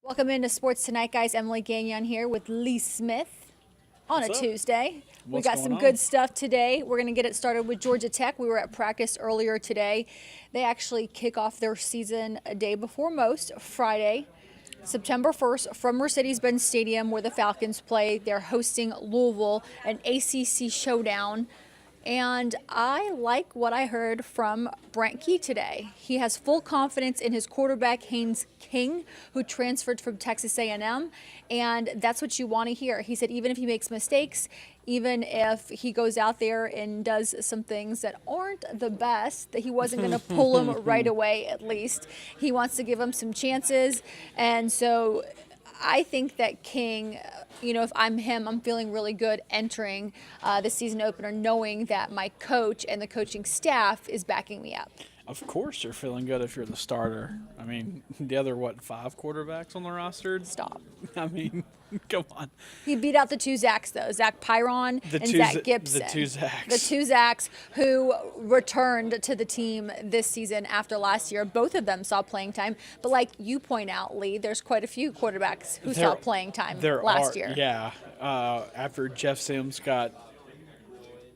Welcome into Sports Tonight, guys. Emily Gagnon here with Lee Smith on What's a up? Tuesday. We What's got going some on? good stuff today. We're going to get it started with Georgia Tech. We were at practice earlier today. They actually kick off their season a day before most, Friday, September 1st, from Mercedes-Benz Stadium where the Falcons play. They're hosting Louisville, an ACC showdown. And I like what I heard from Brent Key today. He has full confidence in his quarterback, Haynes King, who transferred from Texas A&M, and that's what you want to hear. He said even if he makes mistakes, even if he goes out there and does some things that aren't the best, that he wasn't going to pull him right away at least. He wants to give him some chances, and so I think that King, if I'm him, I'm feeling really good entering the season opener, knowing that my coach and the coaching staff is backing me up. Of course you're feeling good if you're the starter. I mean, the other, 5 quarterbacks on the roster? Stop. I mean, come on. He beat out the two Zachs, though, Zach Pyron and Zach Gibson. The two Zachs. The two Zachs who returned to the team this season after last year. Both of them saw playing time. But like you point out, Lee, there's quite a few quarterbacks who saw playing time last year. Yeah. After Jeff Sims got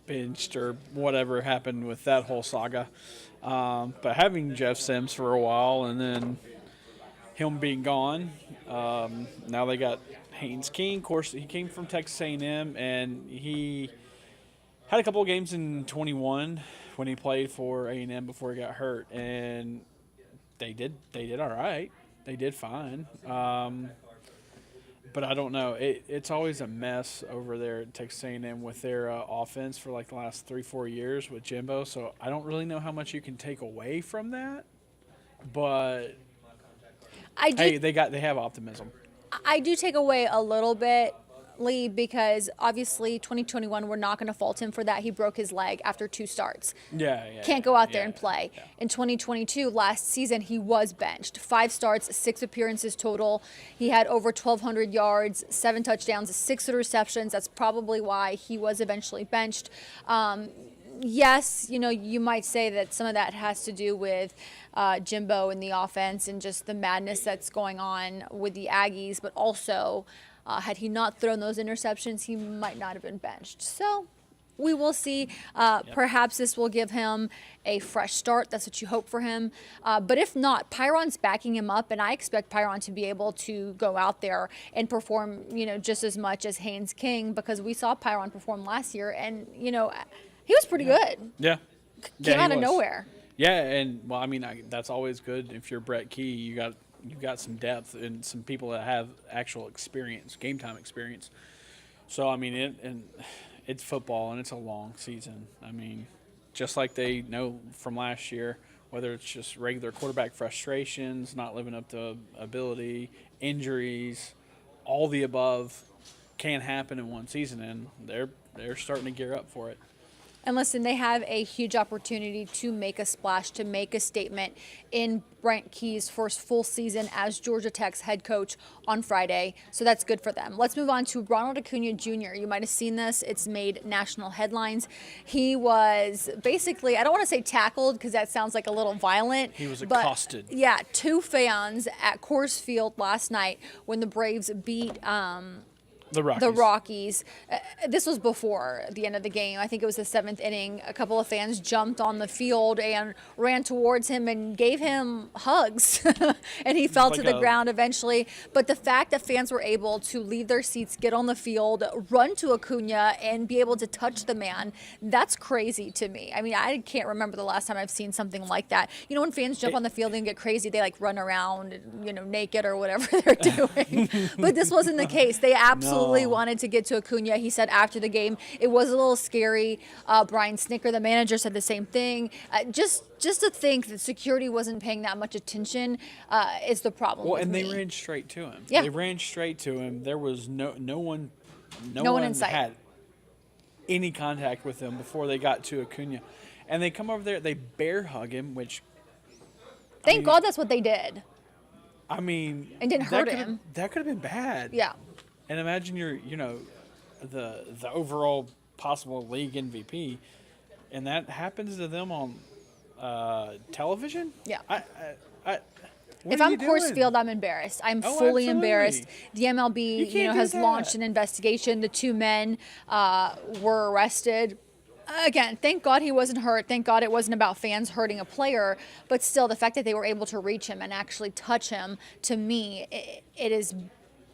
benched or whatever happened with that whole saga. But having Jeff Sims for a while and then him being gone, now they got Haynes King. Of course, he came from Texas A&M, and he had a couple of games in 21 when he played for A&M before he got hurt, and they did all right. They did fine. But I don't know. It's always a mess over there at Texas A&M with their offense for like the last 3-4 years with Jimbo. So I don't really know how much you can take away from that. But they have optimism. I do take away a little bit, Lee, because obviously 2021 we're not going to fault him for that. He broke his leg after 2 starts. Can't go out there and play. Yeah. In 2022, last season, he was benched. 5 starts, 6 appearances total. He had over 1,200 yards, 7 touchdowns, 6 interceptions. That's probably why he was eventually benched. Yes, you might say that some of that has to do with Jimbo and the offense and just the madness that's going on with the Aggies, but also had he not thrown those interceptions, he might not have been benched. So we will see. Perhaps this will give him a fresh start. That's what you hope for him. But if not, Pyron's backing him up, and I expect Pyron to be able to go out there and perform, just as much as Haynes King, because we saw Pyron perform last year, and, he was pretty good. Yeah. Came out of nowhere. Yeah, and well, I mean, that's always good. If you're Brett Key, you got some depth and some people that have actual experience, game time experience. So I mean, it's football and it's a long season. I mean, just like they know from last year, whether it's just regular quarterback frustrations, not living up to ability, injuries, all the above can happen in one season, and they're starting to gear up for it. And listen, they have a huge opportunity to make a splash, to make a statement in Brent Key's first full season as Georgia Tech's head coach on Friday. So that's good for them. Let's move on to Ronald Acuna Jr. You might have seen this. It's made national headlines. He was basically, I don't want to say tackled because that sounds like a little violent. He was accosted. But, yeah, 2 fans at Coors Field last night when the Braves beat The Rockies. This was before the end of the game. I think it was the 7th inning. A couple of fans jumped on the field and ran towards him and gave him hugs. And he fell to the ground eventually. But the fact that fans were able to leave their seats, get on the field, run to Acuna, and be able to touch the man, that's crazy to me. I mean, I can't remember the last time I've seen something like that. When fans jump on the field and get crazy, they like run around, naked or whatever they're doing. But this wasn't the case. They absolutely wanted to get to Acuna. He said after the game it was a little scary. Brian Snicker, the manager, said the same thing. Just to think that security wasn't paying that much attention is the problem. Well, and they ran straight to him. Yeah. They ran straight to him. There was no one in sight. Had any contact with him before they got to Acuna. And they come over there, they bear hug him, which Thank God that's what they did. I mean, and didn't hurt him. That could have been bad. Yeah. And imagine you're, the overall possible league MVP, and that happens to them on television. Yeah. If I'm Coors Field, I'm embarrassed. I'm fully absolutely. embarrassed. The MLB, can't do has that. launched an investigation. The 2 men were arrested. Again, thank God he wasn't hurt. Thank God it wasn't about fans hurting a player. But still, the fact that they were able to reach him and actually touch him, to me, it is.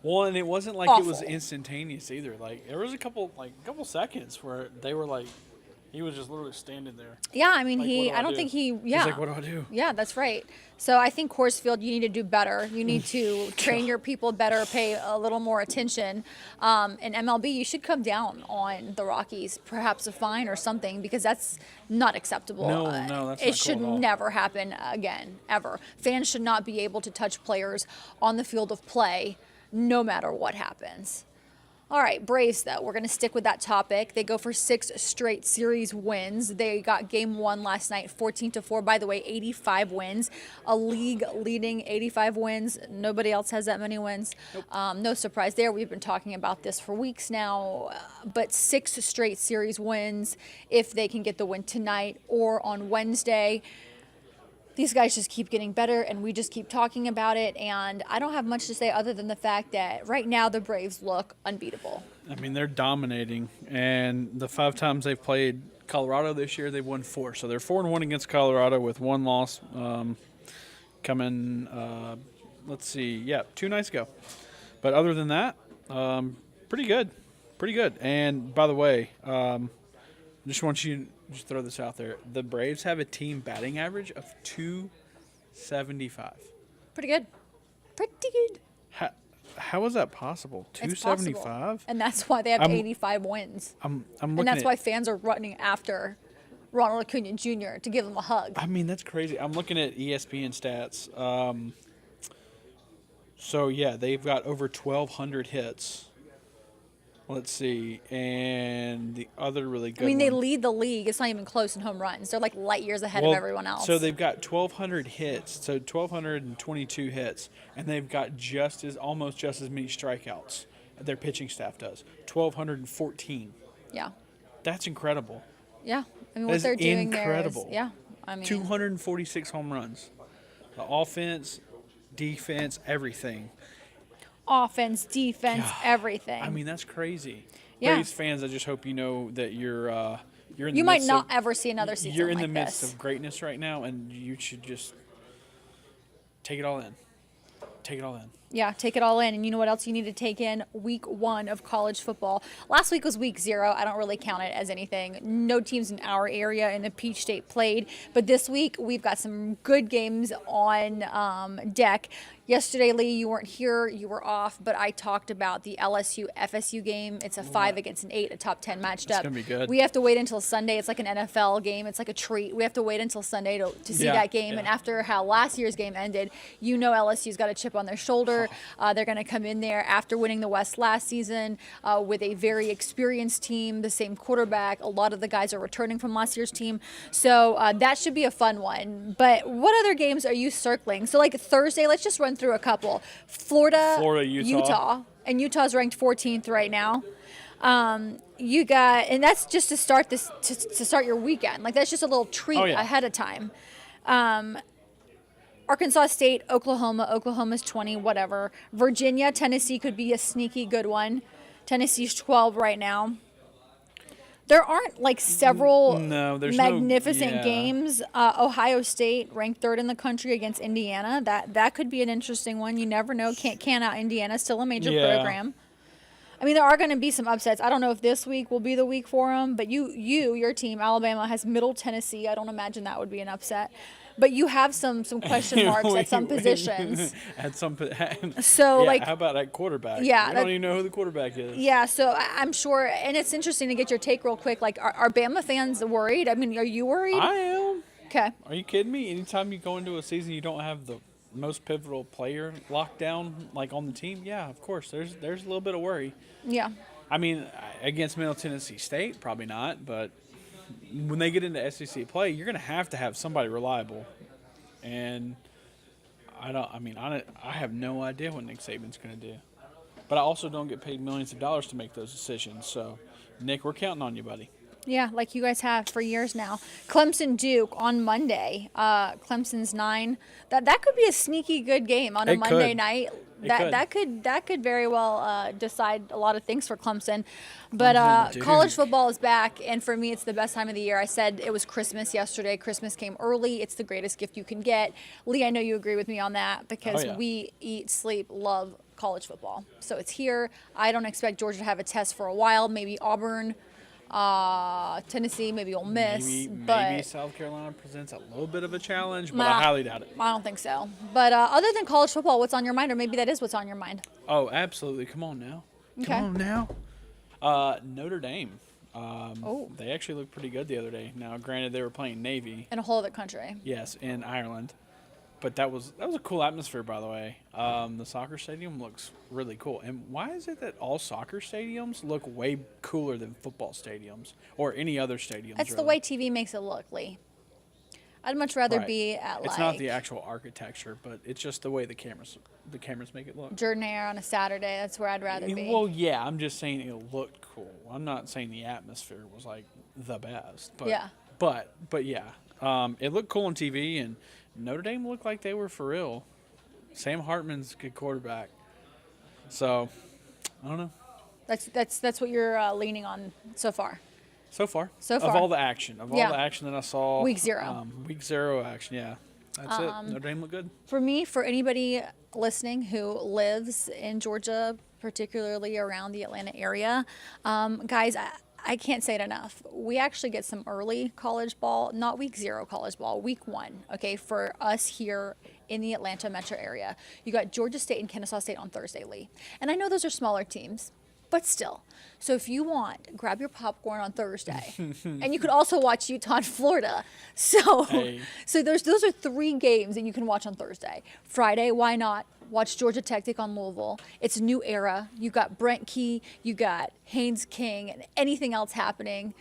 Well, and it wasn't like it was Awful. instantaneous either. Like there was a couple seconds where they were like, he was just literally standing there. Yeah, I mean, Like, what do I don't do? think he. He's Yeah. like, what do I do? Yeah, that's right. So I think Coors Field, you need to do better. You need to train your people better, pay a little more attention. And MLB, you should come down on the Rockies, perhaps a fine or something, because that's not acceptable. No, that's it not should cool at all. never happen again, ever. Fans should not be able to touch players on the field of play, no matter what happens. All right, Braves, though. We're going to stick with that topic. They go for 6 straight series wins. They got game 1 last night, 14-4. By the way, 85 wins. A league-leading 85 wins. Nobody else has that many wins. Nope. No surprise there. We've been talking about this for weeks now. But 6 straight series wins if they can get the win tonight or on Wednesday. These guys just keep getting better, and we just keep talking about it. And I don't have much to say other than the fact that right now the Braves look unbeatable. I mean, they're dominating, and the 5 times they've played Colorado this year, they've won 4. So they're 4-1 against Colorado with 1 loss coming. Let's see, 2 nights ago. But other than that, pretty good. And by the way, just want you to throw this out there. The Braves have a team batting average of 275. Pretty good. How is that possible? It's 275? possible. And that's why they have 85 wins. I'm looking And that's at, why fans are running after Ronald Acuna Jr. to give him a hug. I mean, that's crazy. I'm looking at ESPN stats. So, yeah, they've got over 1,200 hits. Let's see. And the other really good They one. lead the league. It's not even close in home runs. They're like light years ahead of everyone else. So they've got 1,200 hits, so 1,222 hits, and they've got almost just as many strikeouts. Their pitching staff does 1,214. Yeah. That's incredible. Yeah. I mean, what That's they're doing incredible. there is, yeah. I mean, 246 home runs. The offense, defense, everything. offense, defense, everything. I mean, that's crazy. Yeah. Braves fans, I just hope you know that you're in the you might midst not of, ever see another season You're in like the midst this. of greatness right now, and you should just take it all in. Take it all in. Yeah, take it all in. And you know what else you need to take in? Week 1 of college football. Last week was week 0. I don't really count it as anything. No teams in our area in the Peach State played. But this week, we've got some good games on deck. Yesterday, Lee, you weren't here. You were off. But I talked about the LSU-FSU game. It's a 5 against an 8, a top 10 matched up. It's going to be good. We have to wait until Sunday. It's like an NFL game. It's like a treat. We have to wait until Sunday to see that game. Yeah. And after how last year's game ended, you know LSU's got a chip on their shoulder. They're going to come in there after winning the West last season with a very experienced team, the same quarterback. A lot of the guys are returning from last year's team. So that should be a fun one. But what other games are you circling? So like Thursday, let's just run through a couple. Florida, Utah. And Utah's ranked 14th right now. You got, and that's just to start this to start your weekend. Like that's just a little treat ahead of time. Arkansas State, Oklahoma. Oklahoma's 20, whatever. Virginia, Tennessee could be a sneaky good one. Tennessee's 12 right now. There aren't like several magnificent games. Ohio State ranked 3rd in the country against Indiana. That could be an interesting one. You never know. Can't can out Indiana. Still a major program. I mean, there are going to be some upsets. I don't know if this week will be the week for them, but your team, Alabama, has Middle Tennessee. I don't imagine that would be an upset. But you have some question marks at some positions. So how about at quarterback? Yeah, we don't even know who the quarterback is. Yeah, so I'm sure, and it's interesting to get your take real quick. Like, are Bama fans worried? I mean, are you worried? I am. Okay. Are you kidding me? Anytime you go into a season, you don't have the most pivotal player locked down, like on the team. Yeah, of course. There's a little bit of worry. Yeah. I mean, against Middle Tennessee State, probably not, but when they get into SEC play, you're going to have somebody reliable. And I have no idea what Nick Saban's going to do. But I also don't get paid millions of dollars to make those decisions. So, Nick, we're counting on you, buddy. Yeah, like you guys have for years now. Clemson Duke on Monday. Clemson's 9. That could be a sneaky good game on a It Monday could. night. It That could very well decide a lot of things for Clemson. But Clemson Duke. college football is back, and for me, it's the best time of the year. I said it was Christmas yesterday. Christmas came early. It's the greatest gift you can get. Lee, I know you agree with me on that because Oh, yeah. we eat, sleep, love college football. So it's here. I don't expect Georgia to have a test for a while. Maybe Auburn. Tennessee, maybe Ole Miss, but Maybe South Carolina presents a little bit of a challenge, but Nah. I highly doubt it. I don't think so. But other than college football, what's on your mind, or maybe that is what's on your mind? Oh, absolutely. Come on now. Okay. Come on now. Notre Dame. Oh. They actually looked pretty good the other day. Now, granted, they were playing Navy. In a whole other country. Yes, in Ireland. But that was a cool atmosphere, by the way. The soccer stadium looks really cool. And why is it that all soccer stadiums look way cooler than football stadiums or any other stadiums? That's the really? way TV makes it look, Lee. I'd much rather Right. be at It's like not the actual architecture, but it's just the way the cameras make it look. Jordan Air on a Saturday. That's where I'd rather be. Well, yeah, I'm just saying it looked cool. I'm not saying the atmosphere was like the best. But, Yeah. But yeah, it looked cool on TV, and Notre Dame looked like they were for real. Sam Hartman's a good quarterback. So, I don't know. That's what you're leaning on so far. So far. So Of far. all the action. Of all Yeah. the action that I saw. Week 0. Week 0 action, yeah. That's it. Notre Dame looked good. For me, for anybody listening who lives in Georgia, particularly around the Atlanta area, guys, I can't say it enough. We actually get some early college ball, not week 0 college ball, week 1, okay, for us here in the Atlanta metro area. You got Georgia State and Kennesaw State on Thursday, Lee. And I know those are smaller teams, but still. So if you want, grab your popcorn on Thursday. And you could also watch Utah and Florida. So Hey. so those are 3 games that you can watch on Thursday. Friday, why not? Watch Georgia Tech take on Louisville. It's a new era. You got Brent Key, you got Haynes King, and anything else happening.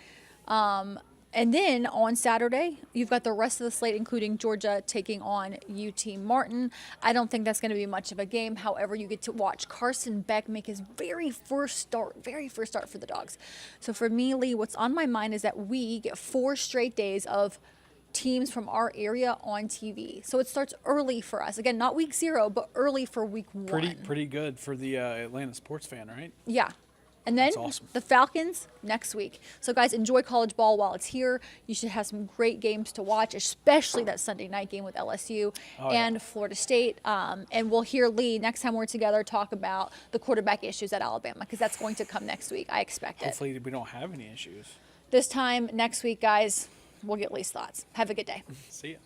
And then on Saturday, you've got the rest of the slate, including Georgia taking on UT Martin. I don't think that's going to be much of a game. However, you get to watch Carson Beck make his very first start for the Dogs. So for me, Lee, what's on my mind is that we get 4 straight days of teams from our area on TV. So it starts early for us. Again, not week 0, but early for week 1. Pretty good for the Atlanta sports fan, right? Yeah. And then That's awesome. the Falcons next week. So, guys, enjoy college ball while it's here. You should have some great games to watch, especially that Sunday night game with LSU and Florida State. And we'll hear Lee next time we're together talk about the quarterback issues at Alabama, because that's going to come next week. I expect it. Hopefully we don't have any issues. This time next week, guys, we'll get Lee's thoughts. Have a good day. See ya.